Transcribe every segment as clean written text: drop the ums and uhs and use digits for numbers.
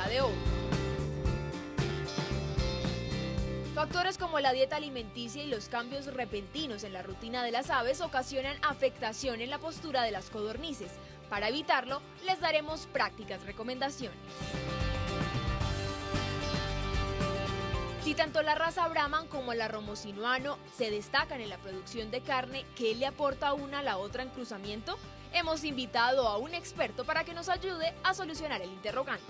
finca de oro. Factores como la dieta alimenticia y los cambios repentinos en la rutina de las aves ocasionan afectación en la postura de las codornices. Para evitarlo, les daremos prácticas recomendaciones. Si tanto la raza Brahman como la Romo Sinuano se destacan en la producción de carne, ¿qué le aporta una a la otra en cruzamiento? Hemos invitado a un experto para que nos ayude a solucionar el interrogante.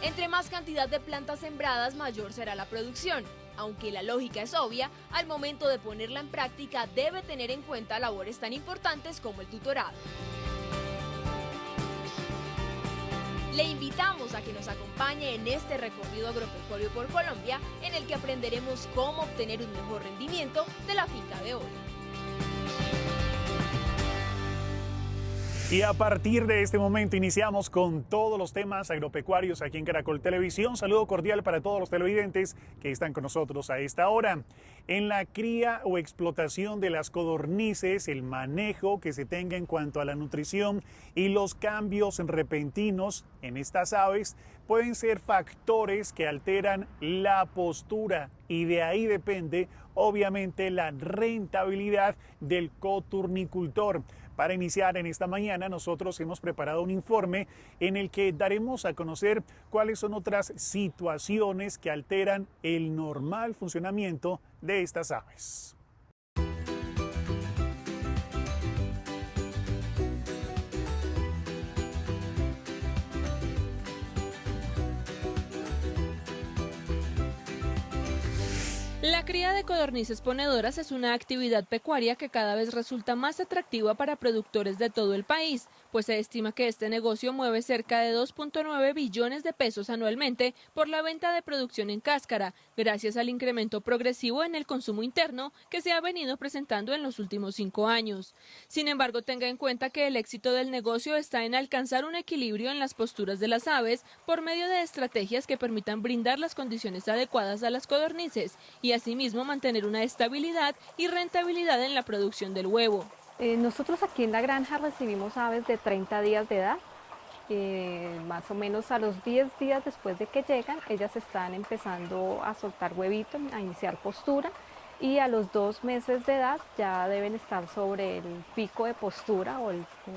Entre más cantidad de plantas sembradas, mayor será la producción. Aunque la lógica es obvia, al momento de ponerla en práctica debe tener en cuenta labores tan importantes como el tutorado. Le invitamos a que nos acompañe en este recorrido agropecuario por Colombia, en el que aprenderemos cómo obtener un mejor rendimiento de la finca de oro. Y a partir de este momento iniciamos con todos los temas agropecuarios aquí en Caracol Televisión. Saludo cordial para todos los televidentes que están con nosotros a esta hora. En la cría o explotación de las codornices, el manejo que se tenga en cuanto a la nutrición y los cambios repentinos en estas aves pueden ser factores que alteran la postura y de ahí depende obviamente la rentabilidad del coturnicultor. Para iniciar en esta mañana, nosotros hemos preparado un informe en el que daremos a conocer cuáles son otras situaciones que alteran el normal funcionamiento de estas aves. La cría de codornices ponedoras es una actividad pecuaria que cada vez resulta más atractiva para productores de todo el país, pues se estima que este negocio mueve cerca de 2.9 billones de pesos anualmente por la venta de producción en cáscara, gracias al incremento progresivo en el consumo interno que se ha venido presentando en los últimos 5 años. Sin embargo, tenga en cuenta que el éxito del negocio está en alcanzar un equilibrio en las posturas de las aves por medio de estrategias que permitan brindar las condiciones adecuadas a las codornices y asimismo mantener una estabilidad y rentabilidad en la producción del huevo. Nosotros aquí en la granja recibimos aves de 30 días de edad, más o menos a los 10 días después de que llegan, ellas están empezando a soltar huevito, a iniciar postura, y a los 2 meses de edad ya deben estar sobre el pico de postura o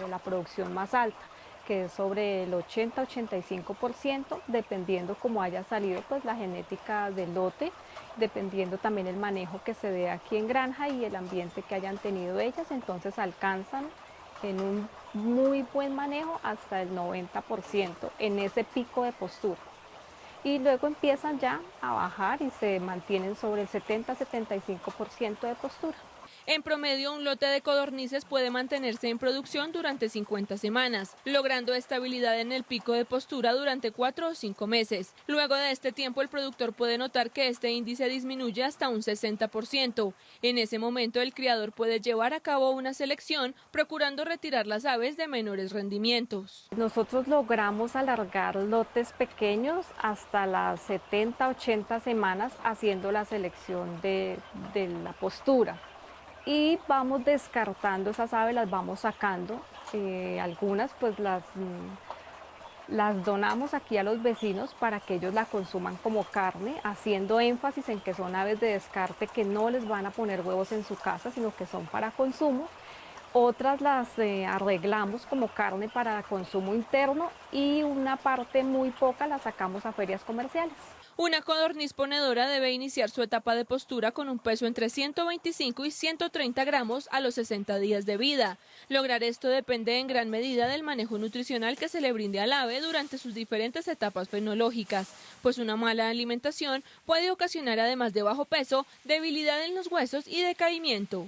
la producción más alta, que es sobre el 80-85%, dependiendo cómo haya salido pues la genética del lote, dependiendo también el manejo que se dé aquí en granja y el ambiente que hayan tenido ellas, entonces alcanzan en un muy buen manejo hasta el 90% en ese pico de postura. Y luego empiezan ya a bajar y se mantienen sobre el 70-75% de postura. En promedio, un lote de codornices puede mantenerse en producción durante 50 semanas, logrando estabilidad en el pico de postura durante 4 o 5 meses. Luego de este tiempo, el productor puede notar que este índice disminuye hasta un 60%. En ese momento, el criador puede llevar a cabo una selección, procurando retirar las aves de menores rendimientos. Nosotros logramos alargar lotes pequeños hasta las 70-80 semanas haciendo la selección de la postura. Y vamos descartando esas aves, las vamos sacando, algunas pues las donamos aquí a los vecinos para que ellos la consuman como carne, haciendo énfasis en que son aves de descarte que no les van a poner huevos en su casa, sino que son para consumo. Otras las arreglamos como carne para consumo interno y una parte muy poca la sacamos a ferias comerciales. Una codorniz ponedora debe iniciar su etapa de postura con un peso entre 125 y 130 gramos a los 60 días de vida. Lograr esto depende en gran medida del manejo nutricional que se le brinde al ave durante sus diferentes etapas fenológicas, pues una mala alimentación puede ocasionar, además de bajo peso, debilidad en los huesos y decaimiento.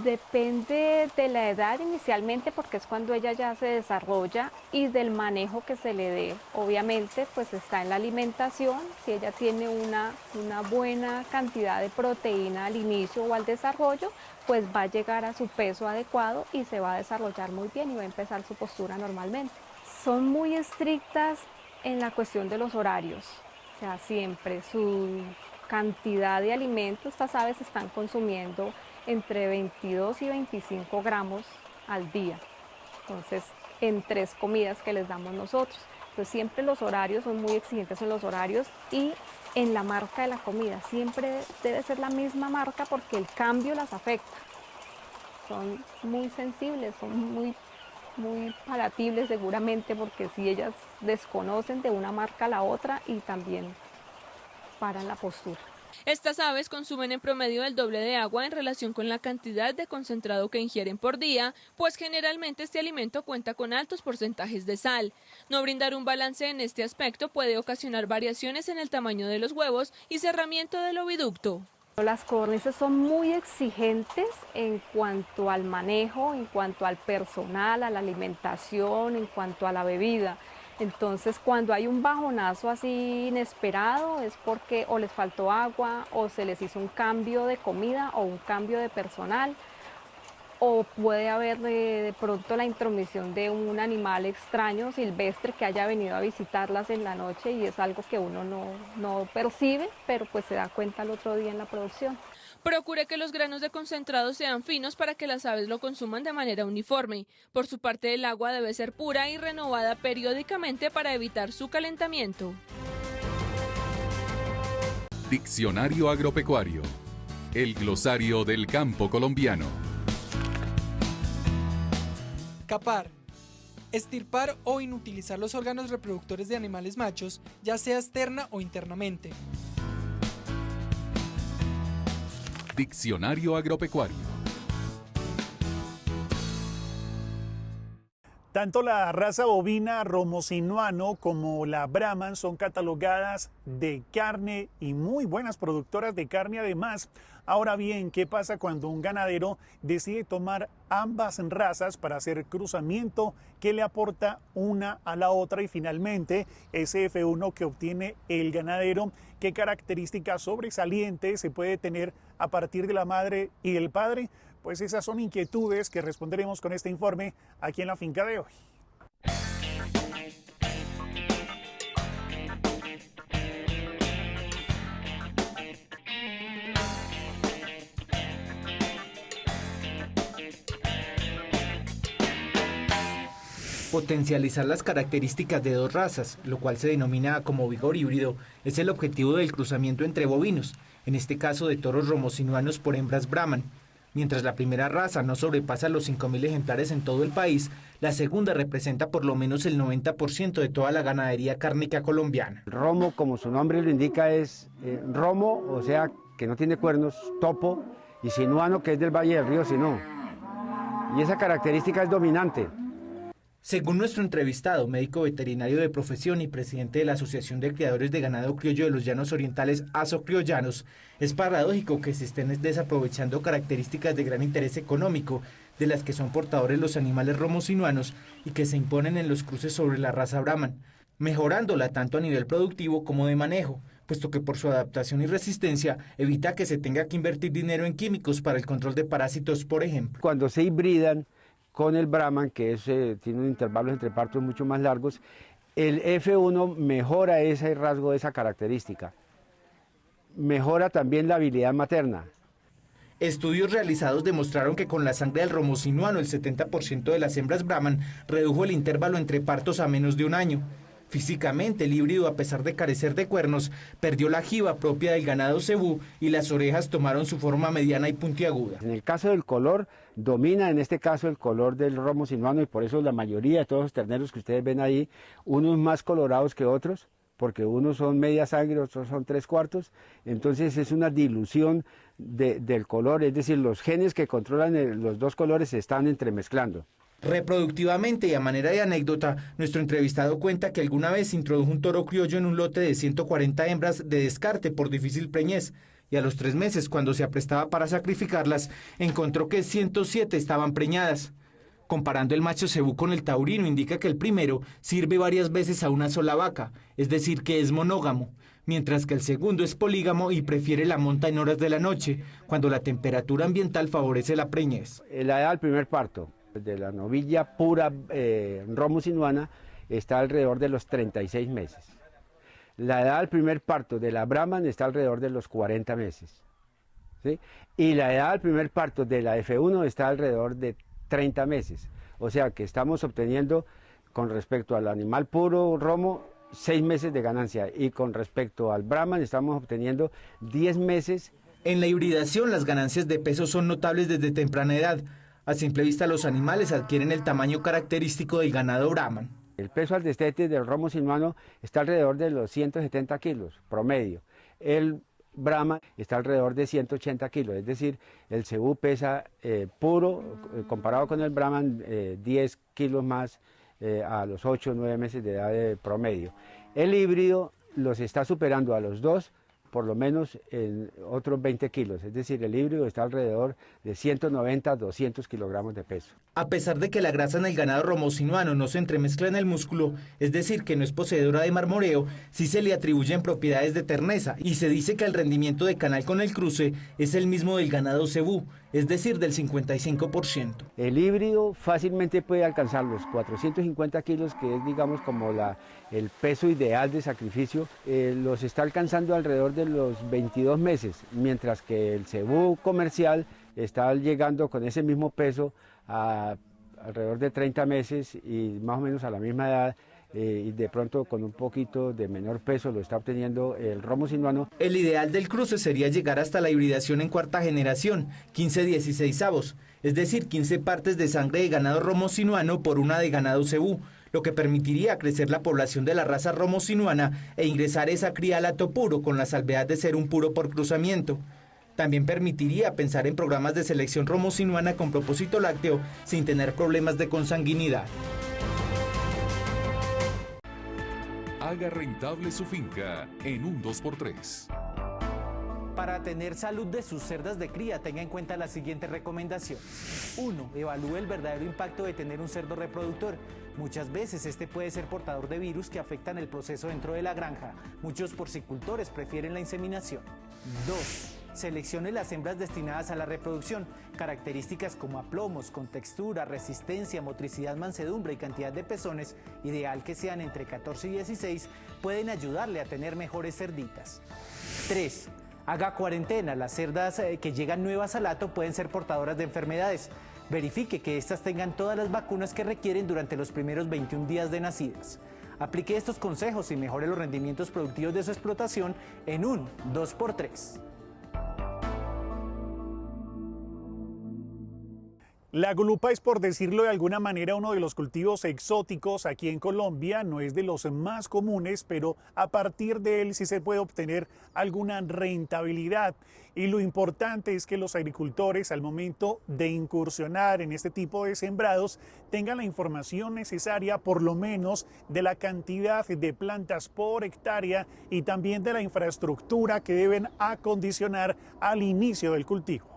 Depende de la edad inicialmente, porque es cuando ella ya se desarrolla, y del manejo que se le dé. Obviamente pues está en la alimentación. Si ella tiene una buena cantidad de proteína al inicio o al desarrollo, pues va a llegar a su peso adecuado y se va a desarrollar muy bien y va a empezar su postura normalmente. Son muy estrictas en la cuestión de los horarios, o sea, siempre su cantidad de alimento, estas aves están consumiendo entre 22 y 25 gramos al día. Entonces, en 3 comidas que les damos nosotros. Entonces, siempre los horarios son muy exigentes en los horarios y en la marca de la comida. Siempre debe ser la misma marca porque el cambio las afecta. Son muy sensibles, son muy palatibles seguramente, porque si ellas desconocen de una marca a la otra y también paran la postura. Estas aves consumen en promedio el doble de agua en relación con la cantidad de concentrado que ingieren por día, pues generalmente este alimento cuenta con altos porcentajes de sal. No brindar un balance en este aspecto puede ocasionar variaciones en el tamaño de los huevos y cerramiento del oviducto. Las codornices son muy exigentes en cuanto al manejo, en cuanto al personal, a la alimentación, en cuanto a la bebida. Entonces, cuando hay un bajonazo así inesperado es porque o les faltó agua o se les hizo un cambio de comida o un cambio de personal, o puede haber de pronto la intromisión de un animal extraño silvestre que haya venido a visitarlas en la noche, y es algo que uno no percibe, pero pues se da cuenta el otro día en la producción. Procure que los granos de concentrado sean finos para que las aves lo consuman de manera uniforme. Por su parte, el agua debe ser pura y renovada periódicamente para evitar su calentamiento. Diccionario Agropecuario. El glosario del campo colombiano. Capar. Extirpar o inutilizar los órganos reproductores de animales machos, ya sea externa o internamente. Diccionario Agropecuario. Tanto la raza bovina Romo sinuano como la Brahman son catalogadas de carne y muy buenas productoras de carne además. Ahora bien, ¿qué pasa cuando un ganadero decide tomar ambas razas para hacer cruzamiento? ¿Qué le aporta una a la otra? Y finalmente, ese F1 que obtiene el ganadero, ¿qué características sobresalientes se puede tener a partir de la madre y el padre? Pues esas son inquietudes que responderemos con este informe aquí en la finca de hoy. Potencializar las características de dos razas, lo cual se denomina como vigor híbrido, es el objetivo del cruzamiento entre bovinos, en este caso de toros romosinuanos por hembras Brahman. Mientras la primera raza no sobrepasa los 5.000 ejemplares en todo el país, la segunda representa por lo menos el 90% de toda la ganadería cárnica colombiana. El romo, como su nombre lo indica, es romo, o sea, que no tiene cuernos, topo, y sinuano, que es del Valle del Río Sinú. Y esa característica es dominante. Según nuestro entrevistado, médico veterinario de profesión y presidente de la Asociación de Criadores de Ganado Criollo de los Llanos Orientales, ASOCriollanos, es paradójico que se estén desaprovechando características de gran interés económico, de las que son portadores los animales romosinuanos y que se imponen en los cruces sobre la raza Brahman, mejorándola tanto a nivel productivo como de manejo, puesto que por su adaptación y resistencia evita que se tenga que invertir dinero en químicos para el control de parásitos, por ejemplo. Cuando se hibridan con el Brahman, que tiene un intervalo entre partos mucho más largos, el F1 mejora ese rasgo, esa característica. Mejora también la habilidad materna. Estudios realizados demostraron que con la sangre del romosinuano el 70% de las hembras Brahman redujo el intervalo entre partos a menos de un año. Físicamente, el híbrido, a pesar de carecer de cuernos, perdió la jiba propia del ganado cebú y las orejas tomaron su forma mediana y puntiaguda. En el caso del color, domina en este caso el color del romo sinuano, y por eso la mayoría de todos los terneros que ustedes ven ahí, unos más colorados que otros, porque unos son media sangre, otros son 3/4, entonces es una dilución del color, es decir, los genes que controlan los dos colores se están entremezclando. Reproductivamente y a manera de anécdota, nuestro entrevistado cuenta que alguna vez introdujo un toro criollo en un lote de 140 hembras de descarte por difícil preñez, y a los 3 meses, cuando se aprestaba para sacrificarlas, encontró que 107 estaban preñadas. Comparando el macho cebú con el taurino, indica que el primero sirve varias veces a una sola vaca, es decir, que es monógamo, mientras que el segundo es polígamo y prefiere la monta en horas de la noche, cuando la temperatura ambiental favorece la preñez. La edad del primer parto de la novilla pura romo sinuana está alrededor de los 36 meses. La edad del primer parto de la Brahman está alrededor de los 40 meses. ¿Sí? Y la edad del primer parto de la F1 está alrededor de 30 meses. O sea que estamos obteniendo con respecto al animal puro romo 6 meses de ganancia y con respecto al Brahman estamos obteniendo 10 meses. En la hibridación las ganancias de peso son notables desde temprana edad. A simple vista los animales adquieren el tamaño característico del ganado Brahman. El peso al destete del romo sinuano está alrededor de los 170 kilos promedio. El Brahma está alrededor de 180 kilos, es decir, el cebú pesa puro, comparado con el Brahman, 10 kilos más a los 8 o 9 meses de edad de promedio. El híbrido los está superando a los dos, por lo menos en otros 20 kilos, es decir, el híbrido está alrededor de 190 a 200 kilogramos de peso. A pesar de que la grasa en el ganado romo sinuano no se entremezcla en el músculo, es decir, que no es poseedora de marmoreo, sí se le atribuyen propiedades de terneza y se dice que el rendimiento de canal con el cruce es el mismo del ganado cebú, es decir, del 55%. El híbrido fácilmente puede alcanzar los 450 kilos, que es, digamos, como el peso ideal de sacrificio, los está alcanzando alrededor de los 22 meses, mientras que el cebú comercial está llegando con ese mismo peso a alrededor de 30 meses y más o menos a la misma edad, y de pronto con un poquito de menor peso lo está obteniendo el romo sinuano. El ideal del cruce sería llegar hasta la hibridación en cuarta generación, 15/16, es decir, 15 partes de sangre de ganado romo sinuano por una de ganado cebú, lo que permitiría crecer la población de la raza romo sinuana e ingresar esa cría al hato puro con la salvedad de ser un puro por cruzamiento. También permitiría pensar en programas de selección romo sinuana con propósito lácteo sin tener problemas de consanguinidad. Haga rentable su finca en un 2x3. Para tener salud de sus cerdas de cría, tenga en cuenta las siguientes recomendaciones. 1. Evalúe el verdadero impacto de tener un cerdo reproductor. Muchas veces este puede ser portador de virus que afectan el proceso dentro de la granja. Muchos porcicultores prefieren la inseminación. 2. Seleccione las hembras destinadas a la reproducción. Características como aplomos, con textura, resistencia, motricidad, mansedumbre y cantidad de pezones, ideal que sean entre 14 y 16, pueden ayudarle a tener mejores cerditas. 3. Haga cuarentena. Las cerdas que llegan nuevas al hato pueden ser portadoras de enfermedades. Verifique que éstas tengan todas las vacunas que requieren durante los primeros 21 días de nacidas. Aplique estos consejos y mejore los rendimientos productivos de su explotación en un 2x3. La gulupa es, por decirlo de alguna manera, uno de los cultivos exóticos aquí en Colombia. No es de los más comunes, pero a partir de él sí se puede obtener alguna rentabilidad. Y lo importante es que los agricultores, al momento de incursionar en este tipo de sembrados, tengan la información necesaria, por lo menos de la cantidad de plantas por hectárea y también de la infraestructura que deben acondicionar al inicio del cultivo.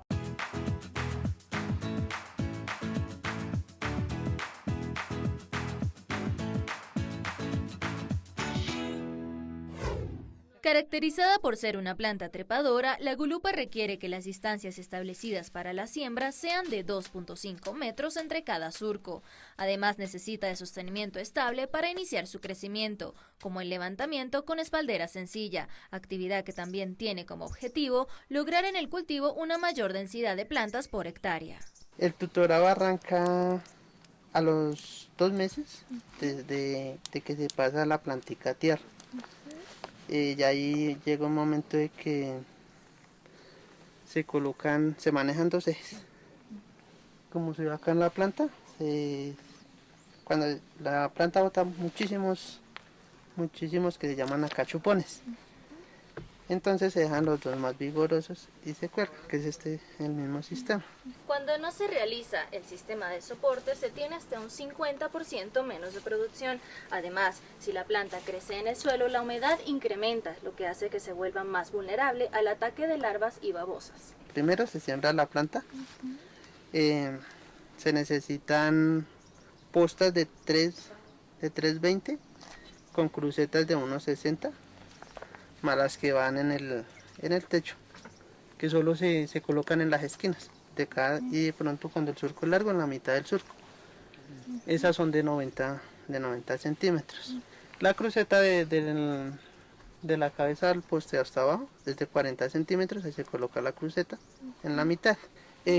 Caracterizada por ser una planta trepadora, la gulupa requiere que las distancias establecidas para la siembra sean de 2.5 metros entre cada surco. Además, necesita de sostenimiento estable para iniciar su crecimiento, como el levantamiento con espaldera sencilla, actividad que también tiene como objetivo lograr en el cultivo una mayor densidad de plantas por hectárea. El tutorado arranca a los 2 meses de que se pasa la plantica a tierra. Y ahí llega un momento de que se manejan 2 ejes. Como se ve acá en la planta, cuando la planta bota muchísimos que se llaman acá chupones. Entonces se dejan los 2 más vigorosos y se cuelgan, que es el mismo sistema. Cuando no se realiza el sistema de soporte, se tiene hasta un 50% menos de producción. Además, si la planta crece en el suelo, la humedad incrementa, lo que hace que se vuelva más vulnerable al ataque de larvas y babosas. Primero se siembra la planta. Se necesitan postas de 320 con crucetas de 1.60. Más las que van en el techo, que solo se colocan en las esquinas de cada, y de pronto cuando el surco es largo, en la mitad del surco. Esas son de 90 centímetros. La cruceta de la cabeza al poste hasta abajo es de 40 centímetros, ahí se coloca la cruceta en la mitad.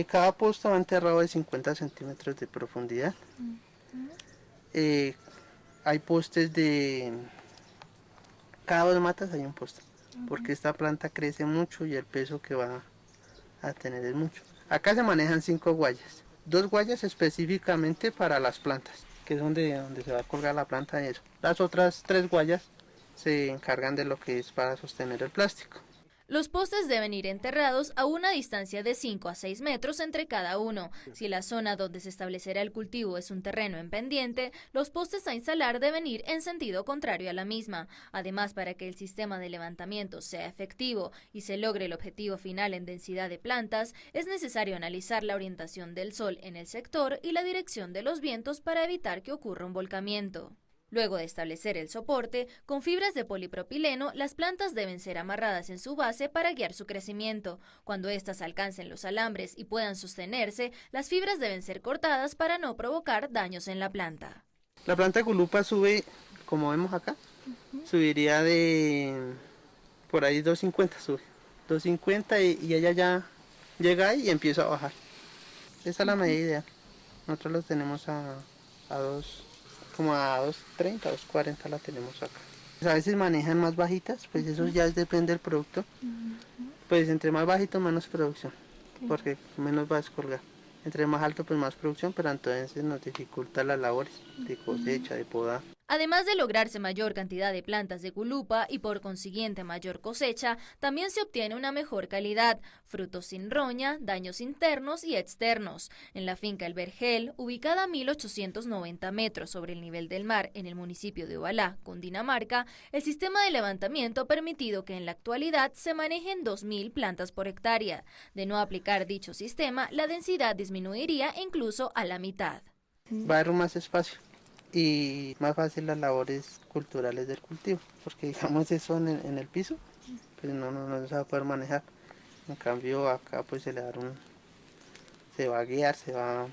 Cada posta va enterrado de 50 centímetros de profundidad. Hay postes de... Cada 2 matas hay un poste, porque esta planta crece mucho y el peso que va a tener es mucho. Acá se manejan 5 guayas, 2 guayas específicamente para las plantas, que es donde se va a colgar la planta y eso. Las otras 3 guayas se encargan de lo que es para sostener el plástico. Los postes deben ir enterrados a una distancia de 5 a 6 metros entre cada uno. Si la zona donde se establecerá el cultivo es un terreno en pendiente, los postes a instalar deben ir en sentido contrario a la misma. Además, para que el sistema de levantamiento sea efectivo y se logre el objetivo final en densidad de plantas, es necesario analizar la orientación del sol en el sector y la dirección de los vientos para evitar que ocurra un volcamiento. Luego de establecer el soporte, con fibras de polipropileno, las plantas deben ser amarradas en su base para guiar su crecimiento. Cuando éstas alcancen los alambres y puedan sostenerse, las fibras deben ser cortadas para no provocar daños en la planta. La planta de gulupa sube, como vemos acá, subiría de por ahí 250 sube. 250 y ella ya llega ahí y empieza a bajar. Esa es la medida ideal. Nosotros los tenemos como a 230, 240 la tenemos acá. A veces manejan más bajitas, pues eso ya depende del producto. Pues entre más bajito menos producción, porque menos va a descolgar. Entre más alto pues más producción, pero entonces nos dificulta las labores de cosecha, de poda. Además de lograrse mayor cantidad de plantas de gulupa y por consiguiente mayor cosecha, también se obtiene una mejor calidad, frutos sin roña, daños internos y externos. En la finca El Vergel, ubicada a 1890 metros sobre el nivel del mar en el municipio de Ovalá, Cundinamarca, el sistema de levantamiento ha permitido que en la actualidad se manejen 2.000 plantas por hectárea. De no aplicar dicho sistema, la densidad disminuiría incluso a la mitad. Va a haber más espacio y más fácil las labores culturales del cultivo, porque digamos eso en el piso, pues no se va a poder manejar. En cambio acá pues se va a guiar, se va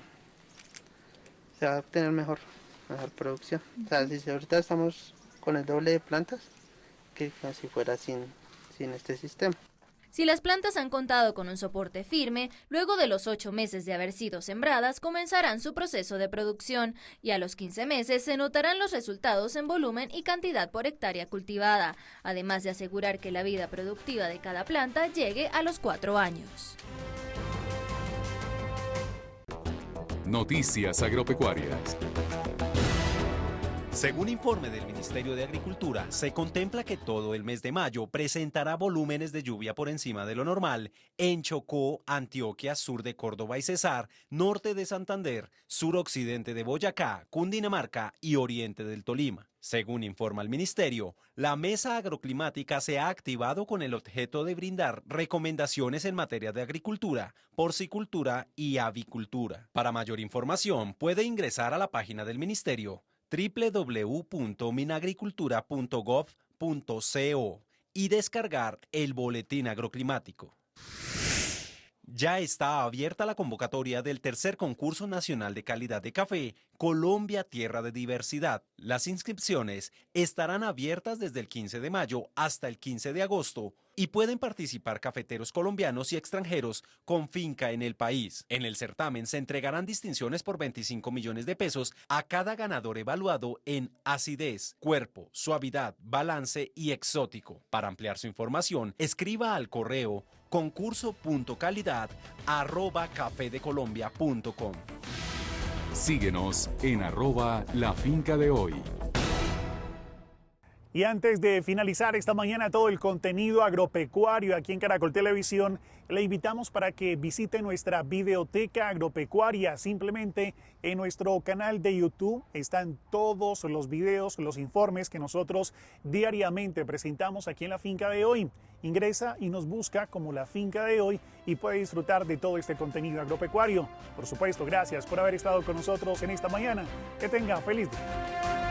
a obtener mejor producción. O sea, si ahorita estamos con el doble de plantas que si fuera sin este sistema. Si las plantas han contado con un soporte firme, luego de los 8 meses de haber sido sembradas, comenzarán su proceso de producción y a los 15 meses se notarán los resultados en volumen y cantidad por hectárea cultivada, además de asegurar que la vida productiva de cada planta llegue a los 4 años. Noticias agropecuarias. Según informe del Ministerio de Agricultura, se contempla que todo el mes de mayo presentará volúmenes de lluvia por encima de lo normal en Chocó, Antioquia, sur de Córdoba y Cesar, norte de Santander, suroccidente de Boyacá, Cundinamarca y oriente del Tolima. Según informa el Ministerio, la Mesa Agroclimática se ha activado con el objeto de brindar recomendaciones en materia de agricultura, porcicultura y avicultura. Para mayor información, puede ingresar a la página del Ministerio www.minagricultura.gov.co y descargar el boletín agroclimático. Ya está abierta la convocatoria del tercer concurso nacional de calidad de café Colombia Tierra de Diversidad. Las inscripciones estarán abiertas desde el 15 de mayo hasta el 15 de agosto y pueden participar cafeteros colombianos y extranjeros con finca en el país. En el certamen se entregarán distinciones por 25 millones de pesos a cada ganador evaluado en acidez, cuerpo, suavidad, balance y exótico. Para ampliar su información, escriba al correo concurso.calidad@cafedecolombia.com. Síguenos en @lafincadehoy. Y antes de finalizar esta mañana todo el contenido agropecuario aquí en Caracol Televisión, le invitamos para que visite nuestra videoteca agropecuaria. Simplemente en nuestro canal de YouTube están todos los videos, los informes que nosotros diariamente presentamos aquí en La Finca de Hoy. Ingresa y nos busca como La Finca de Hoy y puede disfrutar de todo este contenido agropecuario. Por supuesto, gracias por haber estado con nosotros en esta mañana. Que tenga feliz día.